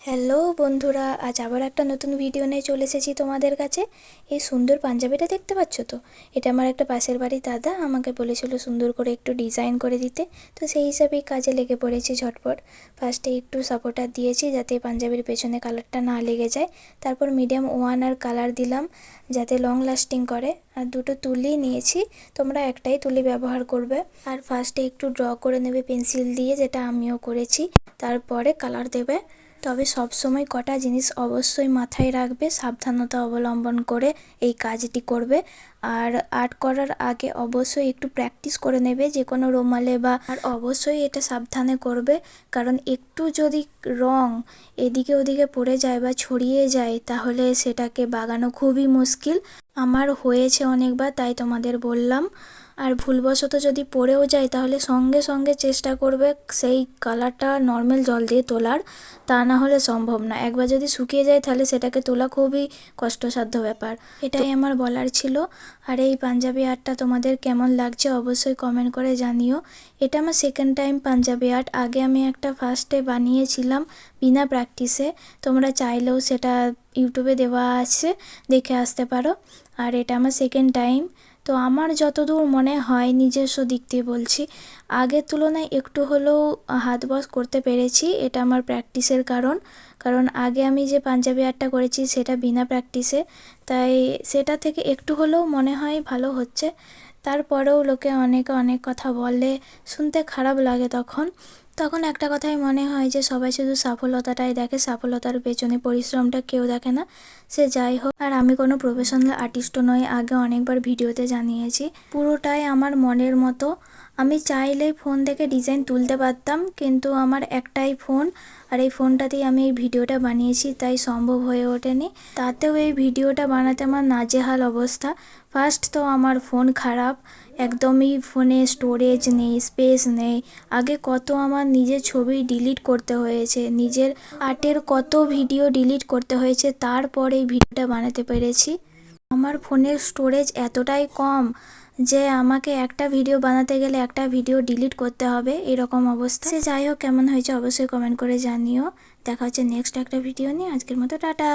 Hello বন্ধুরা, আজ আবার একটা নতুন ভিডিও নিয়ে চলে এসেছি তোমাদের কাছে। এই সুন্দর পাঞ্জাবিটা দেখতে পাচ্ছ তো, এটা আমার একটা পাশের বাড়ির দাদা আমাকে বলেছিল সুন্দর করে একটু ডিজাইন করে দিতে। তো সেই হিসাবেই কাজে লেগে পড়েছি ঝটপট। ফার্স্টে একটু সাপোর্টার দিয়েছি যাতে পাঞ্জাবির পেছনে কালারটা না লেগে যায়। তারপর মিডিয়াম ওয়ান আর কালার দিলাম যাতে লং লাস্টিং করে। আর দুটো তুলি নিয়েছি, তোমরা একটাই তুলি ব্যবহার করবে। আর ফার্স্টে একটু ড্র করে নেবে পেন্সিল দিয়ে, যেটা আমিও করেছি। তারপরে কালার দেবে। তবে সব সময় কটা জিনিস অবশ্যই মাথায় রাখবে, সাবধানতা অবলম্বন করে এই কাজটি করবে। আর আর্ট করার আগে অবশ্যই একটু প্র্যাকটিস করে নেবে যে কোনো রুমালে বা, আর অবশ্যই এটা সাবধানে করবে, কারণ একটু যদি রং এদিকে ওদিকে পড়ে যায় বা ছড়িয়ে যায় তাহলে সেটাকে বাগানো খুবই মুশকিল। আমার হয়েছে অনেকবার, তাই তোমাদের বললাম। আর ভুলবশত যদি পড়েও যায় তাহলে সঙ্গে সঙ্গে চেষ্টা করবে সেই কালারটা নর্মাল জল দিয়ে তোলার, তা না হলে সম্ভব না। একবার যদি শুকিয়ে যায় তাহলে সেটাকে তোলা খুবই কষ্টসাধ্য ব্যাপার। এটাই আমার বলার ছিল। আর এই পাঞ্জাবি আর্টটা তোমাদের কেমন লাগছে অবশ্যই কমেন্ট করে জানিও। এটা আমার সেকেন্ড টাইম পাঞ্জাবি আর্ট। আগে আমি একটা ফার্স্টে বানিয়েছিলাম বিনা প্র্যাকটিসে, তোমরা চাইলেও সেটা ইউটিউবে দেওয়া আছে, দেখে আসতে পারো। আর এটা আমার সেকেন্ড টাইম। তো আমার যতদূর মনে হয়, নিজস্ব দিক দিয়ে বলছি, আগের তুলনায় একটু হলেও হাত বস করতে পেরেছি। এটা আমার প্র্যাকটিসের কারণ আগে আমি যে পাঞ্জাবি আর্টটা করেছি সেটা বিনা প্র্যাকটিসে, তাই সেটা থেকে একটু হলেও মনে হয় ভালো হচ্ছে। তারপরেও লোকে অনেকে অনেক কথা বলে, শুনতে খারাপ লাগে। তখন একটা কথাই মনে হয় যে সবাই শুধু সফলতাটাই দেখে, সফলতার পেছনে পরিশ্রমটা কেউ দেখে না। সে যাই হোক, আর আমি কোনো প্রফেশনাল আর্টিস্টও নই, আগে অনেকবার ভিডিওতে জানিয়েছি। পুরোটাই আমার মনের মতো। আমি চাইলেই ফোন থেকে ডিজাইন তুলতে পারতাম, কিন্তু আমার একটাই ফোন, আর এই ফোনটাতেই আমি এই ভিডিওটা বানিয়েছি, তাই সম্ভব হয়ে ওঠেনি। তাতেও এই ভিডিওটা বানাতে আমার নাজেহাল অবস্থা। ফার্স্ট তো আমার ফোন খারাপ, একদমই ফোনে স্টোরেজ নেই, স্পেস নেই। আগে কত আমার নিজের ছবি ডিলিট করতে হয়েছে, নিজের আর্টের কত ভিডিও ডিলিট করতে হয়েছে, তারপরে এই ভিডিওটা বানাতে পেরেছি। আমার ফোনের স্টোরেজ এতটাই কম যে আমাকে একটা ভিডিও বানাতে গেলে একটা ভিডিও ডিলিট করতে হবে, এরকম অবস্থা। সে যাই হোক, কেমন হয়েছে অবশ্যই কমেন্ট করে জানিও। দেখা হচ্ছে নেক্সট একটা ভিডিও নিয়ে। আজকের মতো টাটা।